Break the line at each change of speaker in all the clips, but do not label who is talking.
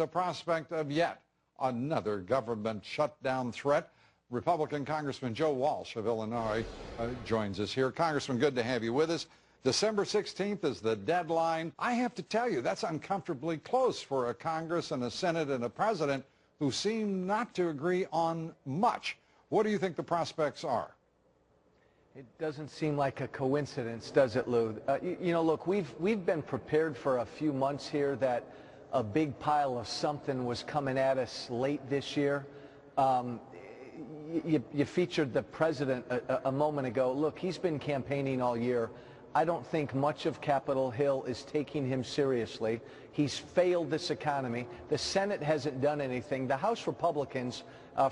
The prospect of yet another government shutdown threat. Republican Congressman Joe Walsh of Illinois joins us here. Congressman, good to have you with us. December 16th is the deadline. I have to tell you, that's uncomfortably close for a Congress and a Senate and a president who seem not to agree on much. What do you think the prospects are?
It doesn't seem like a coincidence, does it, Lou? You know, look, we've been prepared for a few months here that a big pile of something was coming at us late this year. You featured the president a moment ago. Look, he's been campaigning all year. I don't think much of Capitol Hill is taking him seriously. He's failed this economy. The Senate hasn't done anything. The House Republicans,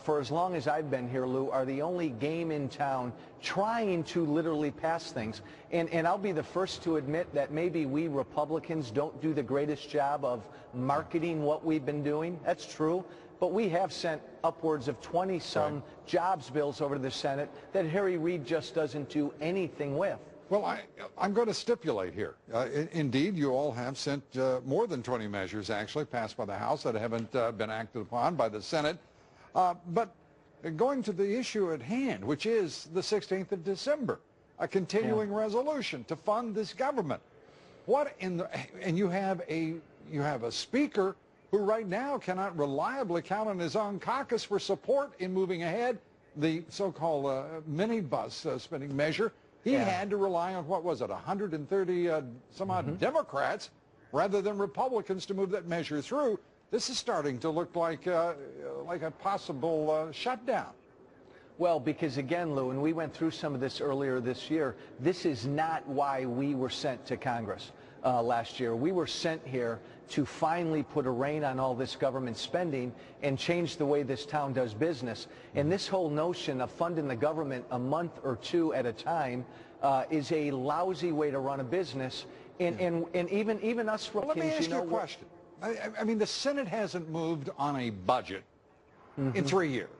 for as long as I've been here, Lou, are the only game in town trying to literally pass things. And I'll be the first to admit that maybe we Republicans don't do the greatest job of marketing what we've been doing. That's true. But we have sent upwards of 20-some jobs bills over to the Senate that Harry Reid just doesn't do anything with.
Well, I'm going to stipulate here. Indeed, you all have sent more than 20 measures, actually, passed by the House that haven't been acted upon by the Senate. But going to the issue at hand, which is the 16th of December, a continuing resolution to fund this government. What in the, and you have a speaker who right now cannot reliably count on his own caucus for support in moving ahead the so-called minibus spending measure. He had to rely on, what was it, 130 some odd Democrats rather than Republicans to move that measure through. This is starting to look like a possible shutdown.
Well, because again, Lou, and we went through some of this earlier this year, this is not why we were sent to Congress last year. We were sent here to finally put a rein on all this government spending and change the way this town does business. And this whole notion of funding the government a month or two at a time is a lousy way to run a business. And even us Republicans,
well, let me ask you a question. I mean, the Senate hasn't moved on a budget in 3 years.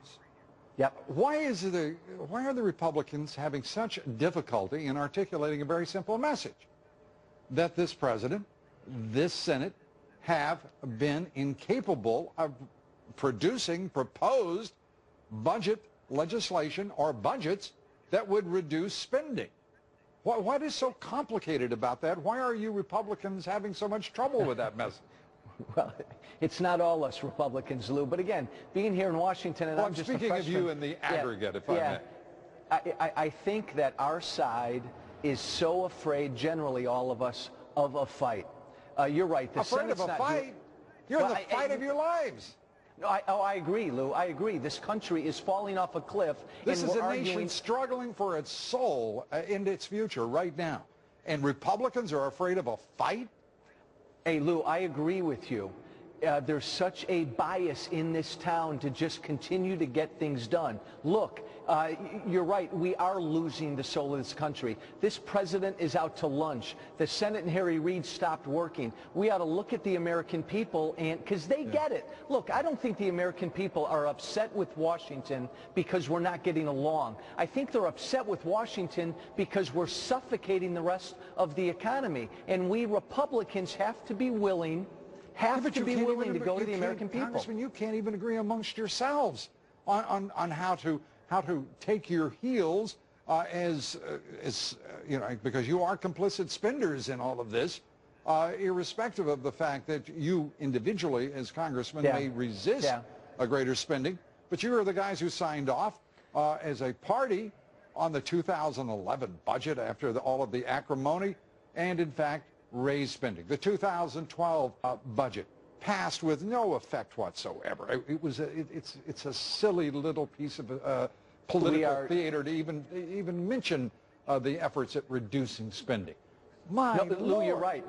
Yep.
Why are the Republicans having such difficulty in articulating a very simple message? That this president, this Senate, have been incapable of producing proposed budget legislation or budgets that would reduce spending. What is so complicated about that? Why are you Republicans having so much trouble with that message?
Well, it's not all us Republicans, Lou. But again, being here in Washington, and
well,
I'm just
speaking
a freshman,
of you in the aggregate, if I may.
I think that our side is so afraid, generally all of us, of a fight. You're right. The
Afraid
Senate's
of a fight? You're in the fight of your lives.
No, I agree, Lou. I agree. This country is falling off a cliff.
This is a nation struggling for its soul and its future right now. And Republicans are afraid of a fight?
Hey, Lou, I agree with you. There's such a bias in this town to just continue to get things done. Look, you're right. We are losing the soul of this country. This president is out to lunch. The Senate and Harry Reid stopped working. We ought to look at the American people, and because they get it. Look, I don't think the American people are upset with Washington because we're not getting along. I think they're upset with Washington because we're suffocating the rest of the economy. And we Republicans have to be willing to be willing to go to the American people.
Congressman, you can't even agree amongst yourselves on how to take your heels as you know, because you are complicit spenders in all of this, irrespective of the fact that you individually as congressmen may resist a greater spending, but you are the guys who signed off as a party on the 2011 budget after all of the acrimony and, in fact, raise spending. The 2012 budget passed with no effect whatsoever. It's a silly little piece of political theater to even mention the efforts at reducing spending.
Lou, you're right.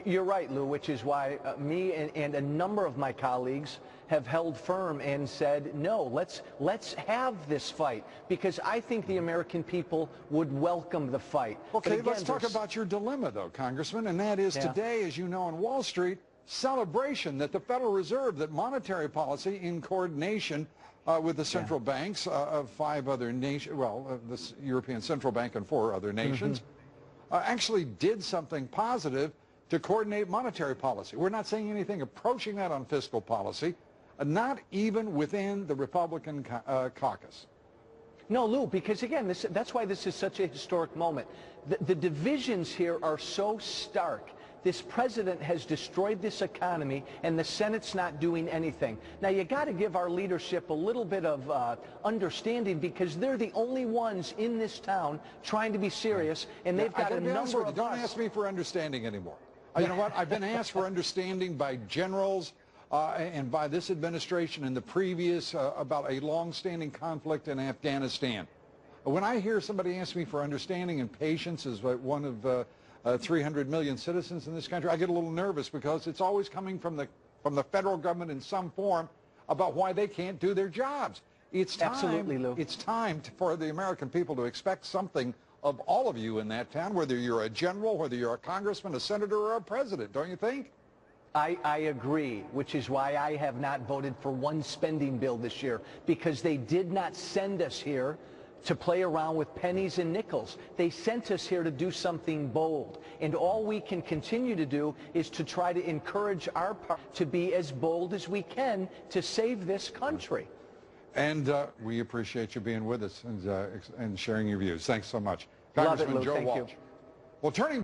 You're right, Lou, which is why me and a number of my colleagues have held firm and said, no, let's have this fight, because I think the American people would welcome the fight.
Okay, again, let's talk about your dilemma, though, Congressman, and that is today, as you know, on Wall Street, celebration that the Federal Reserve, that monetary policy in coordination with the central banks of 5 other nations, well, the European Central Bank and 4 other nations, actually did something positive to coordinate monetary policy. We're not saying anything approaching that on fiscal policy, not even within the Republican caucus.
No, Lou, because again, that's why this is such a historic moment. The divisions here are so stark. This president has destroyed this economy, and the Senate's not doing anything. Now, you got to give our leadership a little bit of understanding, because they're the only ones in this town trying to be serious, and they've got a number of
Don't ask me for understanding anymore. You know what? I've been asked for understanding by generals and by this administration and the previous about a long-standing conflict in Afghanistan. When I hear somebody ask me for understanding and patience as one of 300 million citizens in this country, I get a little nervous, because it's always coming from the federal government in some form about why they can't do their jobs. It's time,
absolutely, Lou.
It's time for the American people to expect something of all of you in that town, whether you're a general, whether you're a congressman, a senator, or a president, don't you think?
I agree, which is why I have not voted for one spending bill this year, because they did not send us here to play around with pennies and nickels. They sent us here to do something bold. And all we can continue to do is to try to encourage our part to be as bold as we can to save this country.
And we appreciate you being with us and sharing your views. Thanks so much.
Love it,
Congressman
Lou.
Joe
Thank
Walsh.
you.
Well, turning